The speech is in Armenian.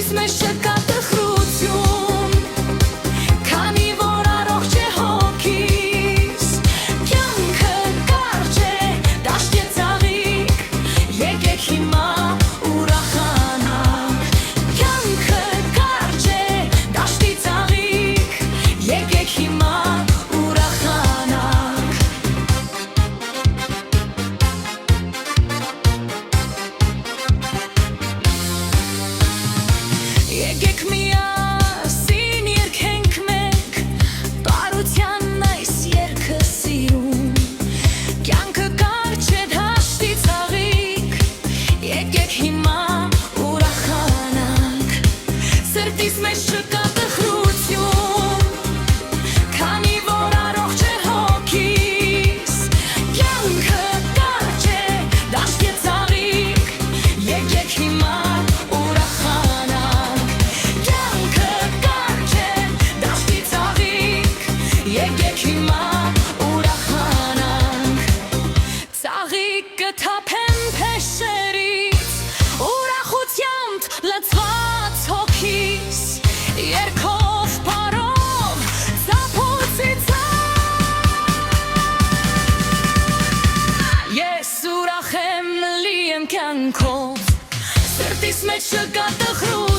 Սրտիս մեջ չկա տխրություն, քանի որ առողջ է հոգիս, կյանքը կարճ է, դաշտ է ծաղիկ, եկեք հիմա ուրախանանք, կյանքը կարճ է, դաշտի ծաղիկ, եկեք հիմա ուրախանանք։ Եկեք միասին երգենք մենք, բարության այս երգը սիրում, կյանքը կարճ է, դաշտի ծաղիկ, եկեք հիմա ուրախանանք, սրտիս մեջ չկա տխրություն, քանի որ առողջ է հոգիս, կյանքը կարճ է, դաշտ է ծաղիկ, եկեք հիմա եկեք հիմա ուրախանանք, ծաղիկը թափեն փեշերից, ուրախությամբ լցված հոգիս, երգով պարով ծափուցից ես ուրախ եմ, լի եմ կյանքով, սրտիս մեջ չկա տխրություն